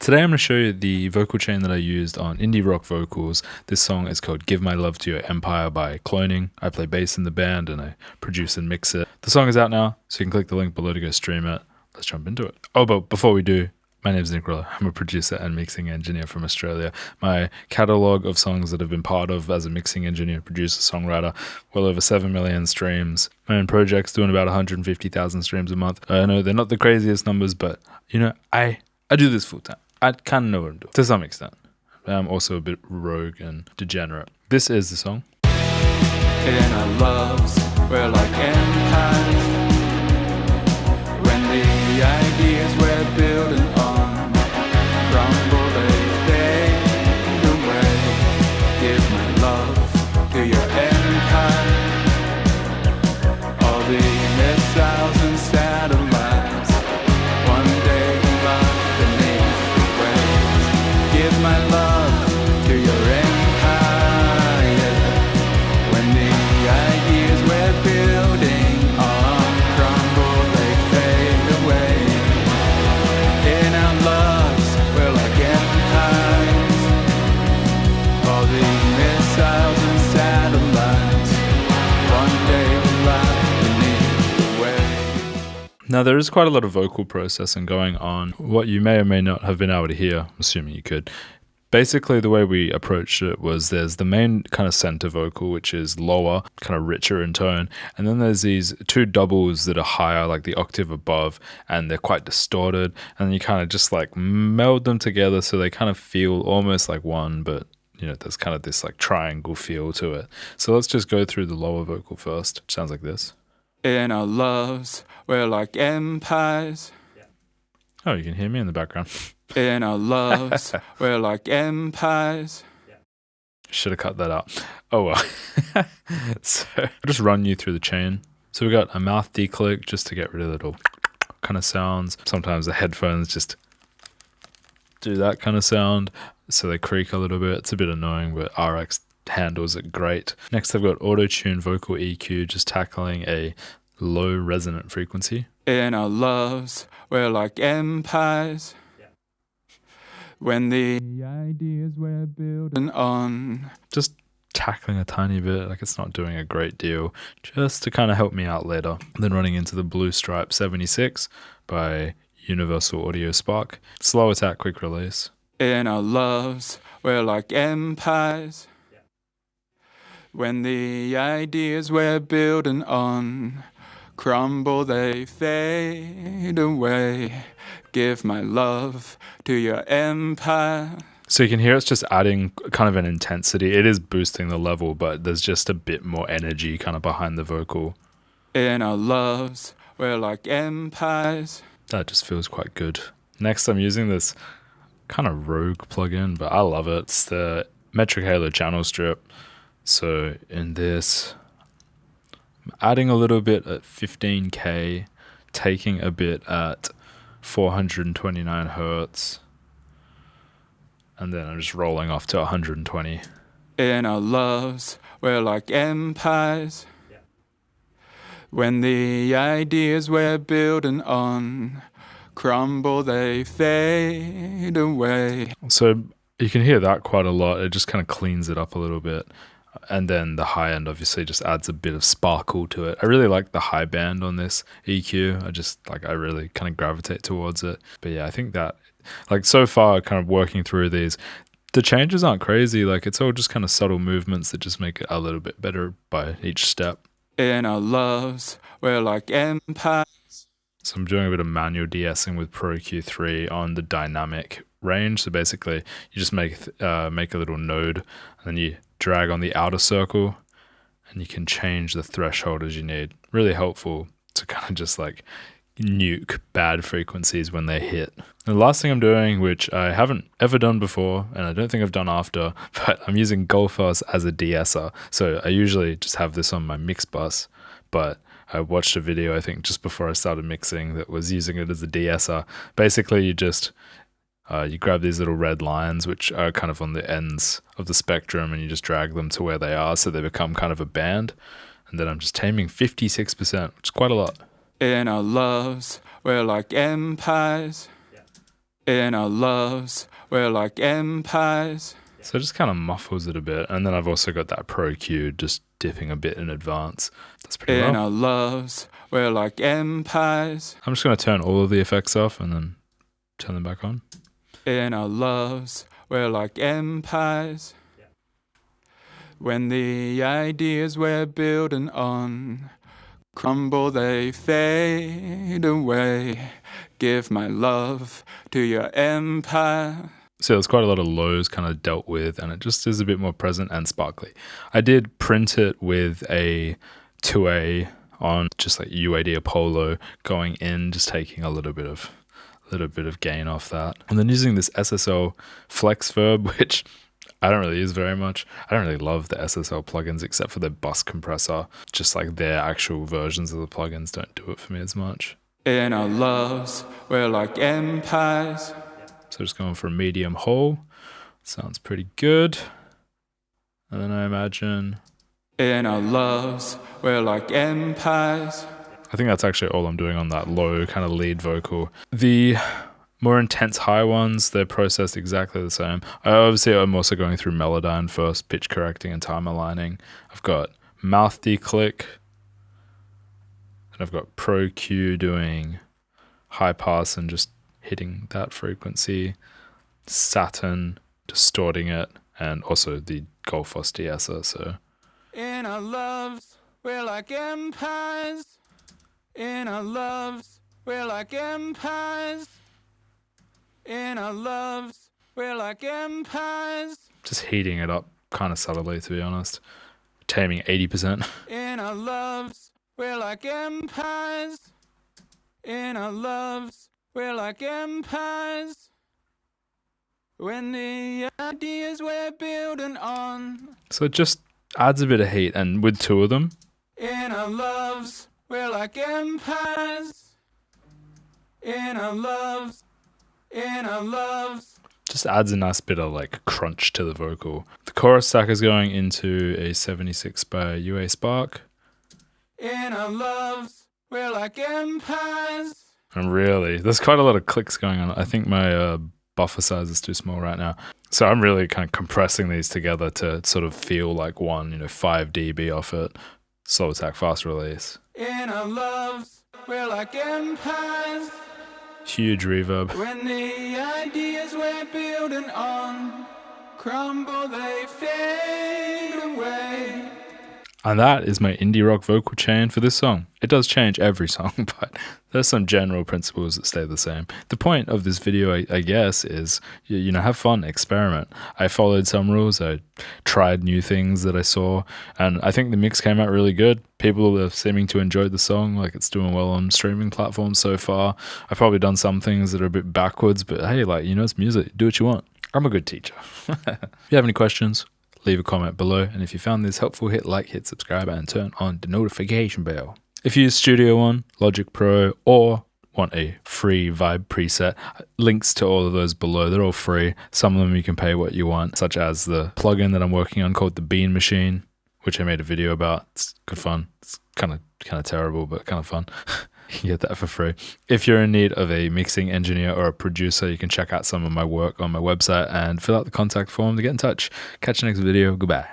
Today I'm going to show you the vocal chain that I used on indie rock vocals. This song is called Give My Love to Your Empire by Cloning. I play bass in the band and I produce and mix it. The song is out now, so you can click the link below to go stream it. Let's jump into it. Oh, but before we do, my name is Rollo. I'm a producer and mixing engineer from Australia. My catalogue of songs that I've been part of as a mixing engineer, producer, songwriter, well over 7 million streams. My own project's doing about 150,000 streams a month. I know they're not the craziest numbers, but I do this full time. I kind of know what I'm doing to some extent. I'm also a bit rogue and degenerate. This is the song. In our loves, we're like empires. When the ideas we're building on crumble, they fade away. Give my love to your empire. All the missiles and satellites, one day will lie beneath the waves. Give my love to your empire. When the ideas we're building on crumble, they fade away. In our loves, we're like empires. All the missiles and satellites, one day will lie beneath the waves. Now, there is quite a lot of vocal processing going on. What you may or may not have been able to hear, assuming you could. Basically, the way we approached it was there's the main kind of center vocal, which is lower, kind of richer in tone. And then there's these two doubles that are higher, like the octave above, and they're quite distorted. And you kind of just like meld them together so they kind of feel almost like one, but there's kind of this like triangle feel to it. So let's just go through the lower vocal first. Sounds like this. In our loves, we're like empires. Oh, you can hear me in the background. In our loves, we're like empires. Should have cut that out. Oh well. So I'll just run you through the chain. So we got a mouth declick just to get rid of little kind of sounds. Sometimes the headphones just do that kind of sound, so they creak a little bit. It's a bit annoying, but RX handles it great. Next I've got auto-tune vocal EQ, just tackling a low resonant frequency. In our loves, we're like empires. When the ideas we're building on. Just tackling a tiny bit, like it's not doing a great deal, just to kind of help me out later. Then running into the Blue Stripe 76 by Universal Audio Spark. Slow attack, quick release. In our loves, we're like empires. When the ideas we're building on crumble, they fade away. Give my love to your empire. So you can hear it's just adding kind of an intensity. It is boosting the level, but there's just a bit more energy kind of behind the vocal. In our loves, we're like empires. That just feels quite good. Next, I'm using this kind of rogue plugin, but I love it. It's the Metric Halo channel strip. So in this, I'm adding a little bit at 15K, taking a bit at 429 hertz, and then I'm just rolling off to 120. In our loves, we're like empires. When the ideas we're building on crumble, they fade away. So you can hear that quite a lot. It just kind of cleans it up a little bit. And then the high end obviously just adds a bit of sparkle to it. I really like the high band on this EQ. I really kind of gravitate towards it. But yeah, I think that like so far kind of working through these, the changes aren't crazy. Like it's all just kind of subtle movements that just make it a little bit better by each step. In our loves, we're like empires. So I'm doing a bit of manual de-essing with Pro Q3 on the dynamic range. So basically you just make a little node and then you drag on the outer circle and you can change the threshold as you need. Really helpful to kind of just like nuke bad frequencies when they hit. The last thing I'm doing, which I haven't ever done before and I don't think I've done after, but I'm using Goldfuss as a de-esser. So I usually just have this on my mix bus, but I watched a video I think just before I started mixing that was using it as a de-esser. Basically you just you grab these little red lines which are kind of on the ends of the spectrum and you just drag them to where they are so they become kind of a band. And then I'm just taming 56%, which is quite a lot. In our loves, we're like empires. In our loves, we're like empires. So it just kind of muffles it a bit. And then I've also got that Pro Q just dipping a bit in advance. That's pretty In well. our loves, we're like empires. I'm just going to turn all of the effects off and then turn them back on. In our loves, we're like empires. When the ideas we're building on crumble, they fade away. Give my love to your empire. So there's quite a lot of lows kind of dealt with, and it just is a bit more present and sparkly. I did print it with a 2A on just like UAD Apollo going in, just taking a little bit of gain off that. And then using this SSL Flex Verb, which I don't really use very much. I don't really love the SSL plugins except for the bus compressor. Just like their actual versions of the plugins don't do it for me as much. In our loves, we're like empires. So just going for a medium whole. Sounds pretty good. And then I imagine... In our loves, we're like empires. I think that's actually all I'm doing on that low kind of lead vocal. The more intense high ones, they're processed exactly the same. I'm also going through Melodyne first, pitch correcting and time aligning. I've got mouth declick. And I've got Pro Q doing high pass and just hitting that frequency. Saturn distorting it. And also the Goldfoss de-esser. So in our loves, we're like empires. In our loves, we're like empires. In our loves, we're like empires. Just heating it up kind of subtly, to be honest. Taming 80%. In our loves, we're like empires. In our loves, we're like empires. When the ideas we're building on. So it just adds a bit of heat, and with two of them. In our loves, we're like empires. In our loves. In our loves. Just adds a nice bit of like crunch to the vocal. The chorus stack is going into a 76 by UA Spark. In our loves, we're like empires. And really, there's quite a lot of clicks going on. I think my buffer size is too small right now. So I'm really kind of compressing these together to sort of feel like one, 5 dB off it. Slow attack, fast release. In our loves, we're like empires. Huge reverb. When the ideas we're building on crumble, they fade away. And that is my indie rock vocal chain for this song. It does change every song, but there's some general principles that stay the same. The point of this video, I guess, is, have fun, experiment. I followed some rules. I tried new things that I saw, and I think the mix came out really good. People are seeming to enjoy the song, like it's doing well on streaming platforms so far. I've probably done some things that are a bit backwards, but hey, it's music. Do what you want. I'm a good teacher. If you have any questions, leave a comment below, and if you found this helpful, hit like, hit subscribe, and turn on the notification bell. If you use Studio One, Logic Pro, or want a free vibe preset, links to all of those below. They're all free. Some of them you can pay what you want, such as the plugin that I'm working on called the Bean Machine, which I made a video about. It's good fun. It's kind of terrible, but kind of fun. You can get that for free. If you're in need of a mixing engineer or a producer, you can check out some of my work on my website and fill out the contact form to get in touch. Catch you next video. Goodbye.